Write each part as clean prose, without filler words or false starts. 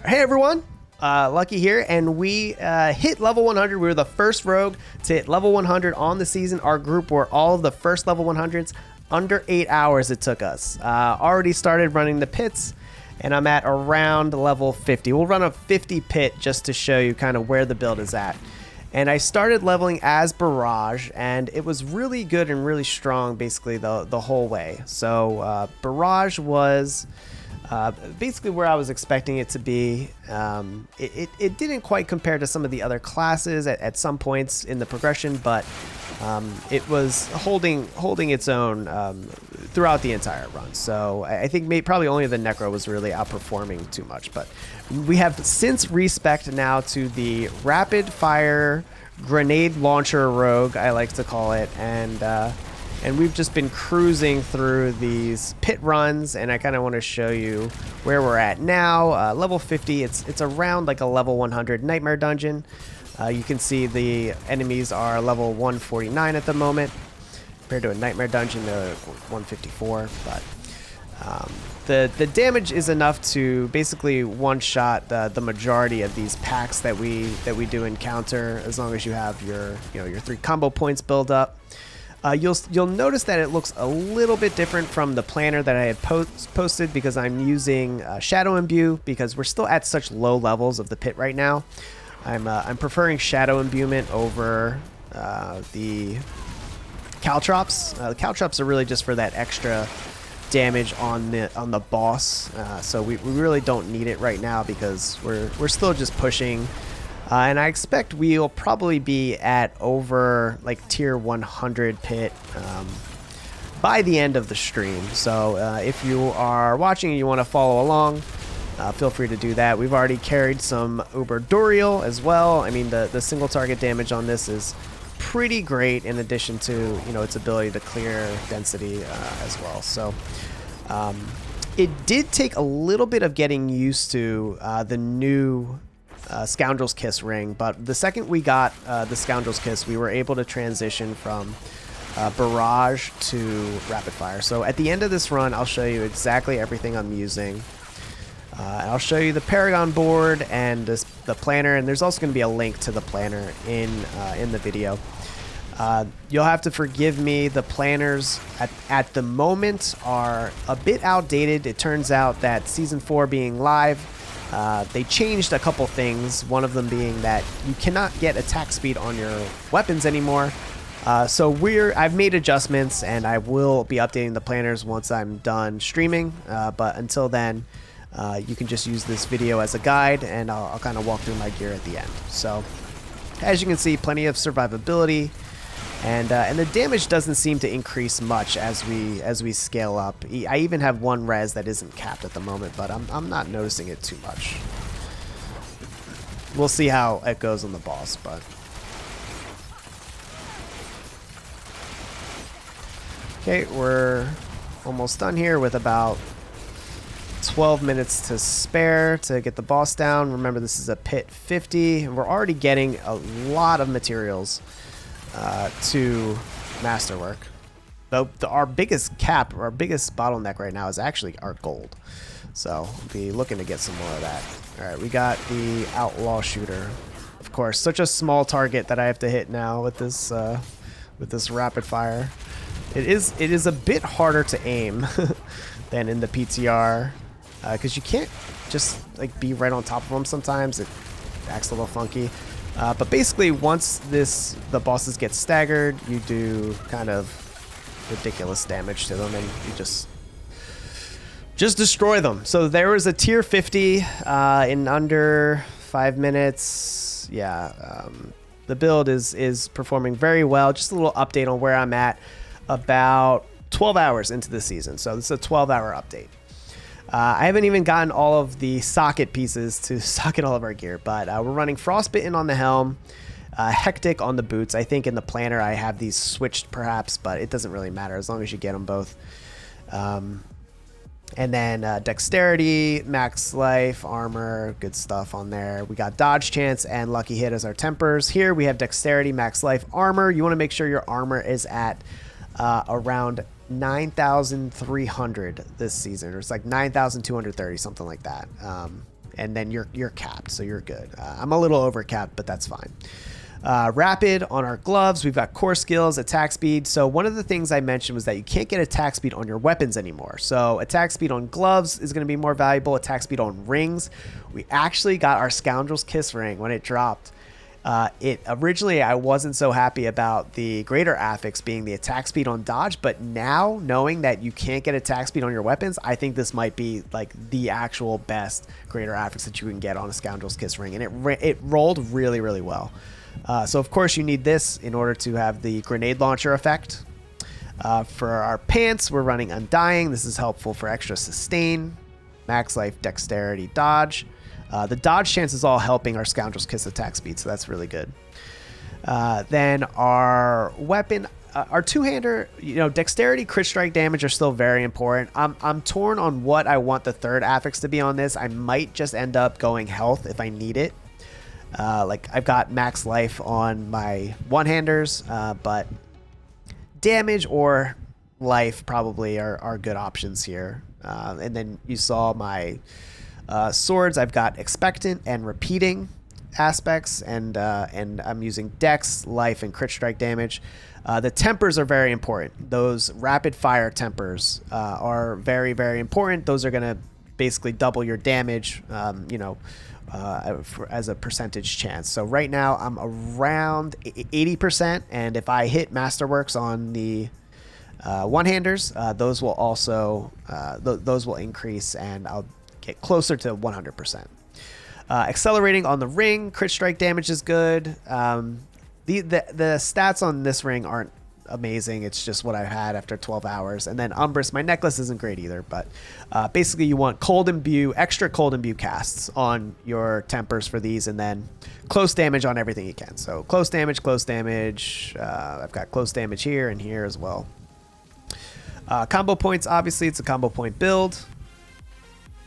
Hey everyone, Lucky here, and we hit level 100. We were the first rogue to hit level 100 on the season. Our group were all of the first level 100s. Under 8 hours it took us. Already started running the pits, and I'm at around level 50. We'll run a 50 pit just to show you kind of where the build is at. And I started leveling as Barrage, and it was really good and really strong basically the whole way. So Barrage was basically where I was expecting it to be. It didn't quite compare to some of the other classes at some points in the progression, but it was holding its own throughout the entire run. So I think probably only the Necro was really outperforming too much. But we have since respec'd now to the rapid fire grenade launcher rogue, I like to call it, and we've just been cruising through these pit runs, and I kind of want to show you where we're at now. Level 50, it's around like a level 100 nightmare dungeon. You can see the enemies are level 149 at the moment, compared to a nightmare dungeon to 154. But the damage is enough to basically one-shot the majority of these packs that we do encounter, as long as you have your 3 combo points build up. You'll notice that it looks a little bit different from the planner that I had posted, because I'm using Shadow Imbue, because we're still at such low levels of the pit right now. I'm preferring Shadow Imbuement over the Caltrops. The Caltrops are really just for that extra damage on the boss, so we really don't need it right now, because we're still just pushing. And I expect we'll probably be at over like tier 100 pit by the end of the stream. So if you are watching and you want to follow along, feel free to do that. We've already carried some Uber Duriel as well. I mean, the single target damage on this is pretty great, in addition to its ability to clear density as well. So it did take a little bit of getting used to the new Scoundrel's Kiss ring, but the second we got the Scoundrel's Kiss, we were able to transition from Barrage to Rapid Fire. So at the end of this run, I'll show you exactly everything I'm using. I'll show you the Paragon board and the planner, and there's also going to be a link to the planner in the video. You'll have to forgive me. The planners at the moment are a bit outdated. It turns out that Season 4 being live, they changed a couple things, one of them being that you cannot get attack speed on your weapons anymore. So I've made adjustments, and I will be updating the planners once I'm done streaming. But until then, you can just use this video as a guide, and I'll kind of walk through my gear at the end. So as you can see, plenty of survivability. And the damage doesn't seem to increase much as we scale up. I even have one res that isn't capped at the moment, but I'm not noticing it too much. We'll see how it goes on the boss, but okay, we're almost done here with about 12 minutes to spare to get the boss down. Remember, this is a pit 50, and we're already getting a lot of materials to Masterwork. Though our biggest bottleneck right now is actually our gold. So we'll be looking to get some more of that. Alright, we got the Outlaw Shooter. Of course, such a small target that I have to hit now with this rapid fire. It is a bit harder to aim than in the PTR, because you can't just like be right on top of them sometimes. It acts a little funky. But basically, once the bosses get staggered, you do kind of ridiculous damage to them, and you just destroy them. So there was a tier 50 in under 5 minutes. Yeah, the build is performing very well. Just a little update on where I'm at about 12 hours into the season. So this is a 12-hour update. I haven't even gotten all of the socket pieces to socket all of our gear, but we're running Frostbitten on the helm, Hectic on the boots. I think in the planner I have these switched perhaps, but it doesn't really matter as long as you get them both. And then Dexterity, Max Life, Armor, good stuff on there. We got Dodge Chance and Lucky Hit as our tempers. Here we have Dexterity, Max Life, Armor. You want to make sure your armor is at around 9,300 this season, or it's like 9,230, something like that. and then you're capped, so you're good. I'm a little over capped, but that's fine. Rapid on our gloves. We've got core skills, attack speed. So one of the things I mentioned was that you can't get attack speed on your weapons anymore. So attack speed on gloves is going to be more valuable. Attack speed on rings. We actually got our Scoundrel's Kiss ring when it dropped. It originally, I wasn't so happy about the greater affix being the attack speed on dodge, but now knowing that you can't get attack speed on your weapons, I think this might be like the actual best greater affix that you can get on a Scoundrel's Kiss ring, and it rolled really, really well. So of course you need this in order to have the grenade launcher effect. For our pants, we're running Undying. This is helpful for extra sustain, max life, dexterity, dodge. The dodge chance is all helping our Scoundrel's Kiss attack speed, so that's really good. Then our weapon, our two-hander, dexterity, crit strike damage are still very important. I'm torn on what I want the third affix to be on this. I might just end up going health if I need it. Like I've got max life on my one-handers, but damage or life probably are good options here. And then you saw my swords. I've got expectant and repeating aspects, and I'm using dex, life, and crit strike damage. The tempers are very important. Those rapid fire tempers are very, very important. Those are going to basically double your damage, as a percentage chance. So right now I'm around 80%, and if I hit Masterworks on the one-handers, those will also those will increase, and I'll get closer to 100%. Accelerating on the ring, crit strike damage is good. The stats on this ring aren't amazing. It's just what I had after 12 hours. And then Umbrus, my necklace isn't great either, but basically you want cold imbue, extra cold imbue casts on your tempers for these, and then close damage on everything you can. So close damage. I've got close damage here and here as well. Combo points, obviously it's a combo point build.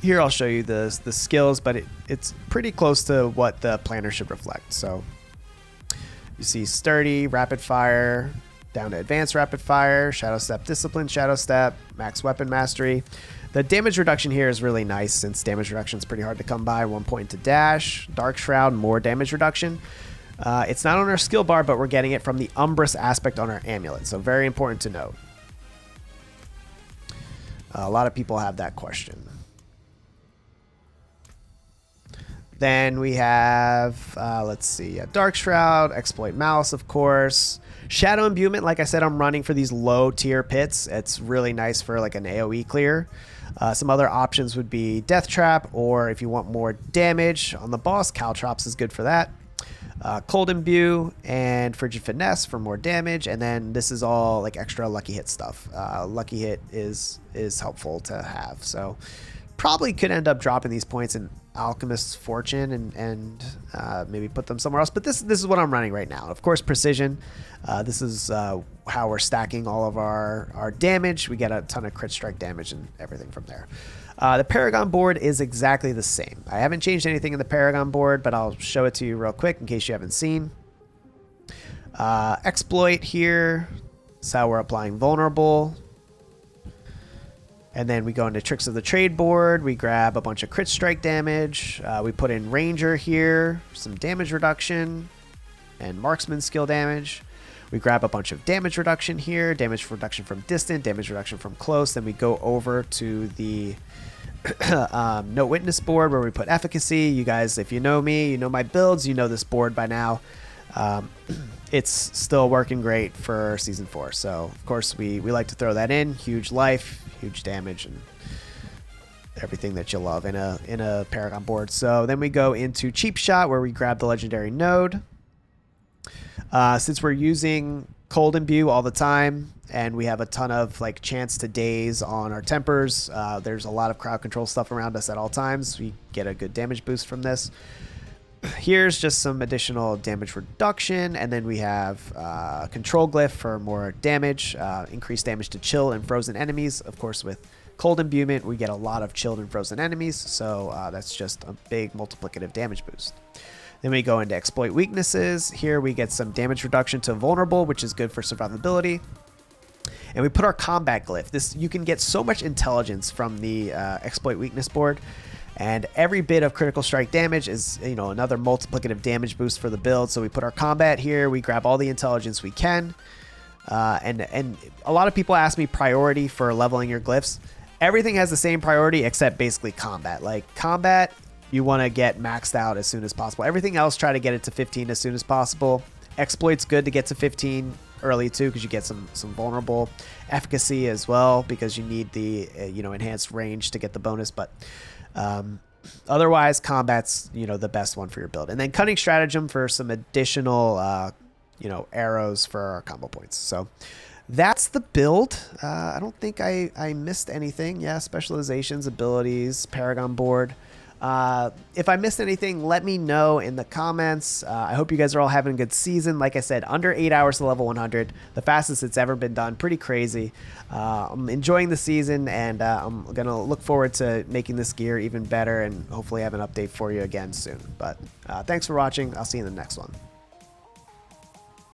Here I'll show you the skills, but it's pretty close to what the planner should reflect. So you see sturdy, rapid fire, down to advanced rapid fire, shadow step discipline, shadow step, max weapon mastery. The damage reduction here is really nice since damage reduction is pretty hard to come by. 1 point to dash, dark shroud, more damage reduction. It's not on our skill bar, but we're getting it from the Umbrus aspect on our amulet. So very important to note. A lot of people have that question. Then we have, let's see, Dark Shroud, Exploit Malice, of course. Shadow Imbuement, like I said, I'm running for these low tier pits. It's really nice for like an AoE clear. Some other options would be Death Trap, or if you want more damage on the boss, Caltrops is good for that. Cold Imbue and Frigid Finesse for more damage, and then this is all like extra Lucky Hit stuff. Lucky Hit is helpful to have, so probably could end up dropping these points in Alchemist's Fortune and maybe put them somewhere else, but this is what I'm running right now. Of course, Precision. This is how we're stacking all of our damage. We get a ton of crit strike damage and everything from there. The Paragon board is exactly the same. I haven't changed anything in the Paragon board, but I'll show it to you real quick in case you haven't seen. Exploit here. That's how we're applying Vulnerable. And then we go into Tricks of the Trade board. We grab a bunch of crit strike damage. We put in Ranger here, some damage reduction, and Marksman skill damage. We grab a bunch of damage reduction here, damage reduction from distant, damage reduction from close. Then we go over to the No Witness board where we put efficacy. You guys, if you know me, you know my builds, you know this board by now. It's still working great for Season 4. So, of course, we like to throw that in. Huge life, huge damage, and everything that you love in a Paragon board. So then we go into Cheap Shot where we grab the Legendary Node. Since we're using Cold Imbue all the time and we have a ton of like chance to daze on our tempers, there's a lot of crowd control stuff around us at all times. We get a good damage boost from this. Here's just some additional damage reduction, and then we have Control Glyph for more damage, increased damage to chilled and frozen enemies. Of course, with Cold Imbuement, we get a lot of chilled and frozen enemies, so that's just a big multiplicative damage boost. Then we go into Exploit Weaknesses. Here we get some damage reduction to Vulnerable, which is good for survivability. And we put our Combat Glyph. You can get so much intelligence from the Exploit Weakness board. And every bit of critical strike damage is, another multiplicative damage boost for the build. So we put our combat here, we grab all the intelligence we can. And a lot of people ask me priority for leveling your glyphs. Everything has the same priority except basically combat. Like combat, you want to get maxed out as soon as possible. Everything else, try to get it to 15 as soon as possible. Exploit's good to get to 15 early too, because you get some vulnerable efficacy as well, because you need the enhanced range to get the bonus. But otherwise, combat's the best one for your build. And then cunning stratagem for some additional arrows for our combo points. So that's the build. I don't think I missed anything. Yeah, specializations, abilities, Paragon board. If I missed anything, let me know in the comments. I hope you guys are all having a good season. Like I said, under 8 hours to level 100, the fastest it's ever been done. Pretty crazy. I'm enjoying the season, and I'm going to look forward to making this gear even better and hopefully have an update for you again soon. But thanks for watching. I'll see you in the next one.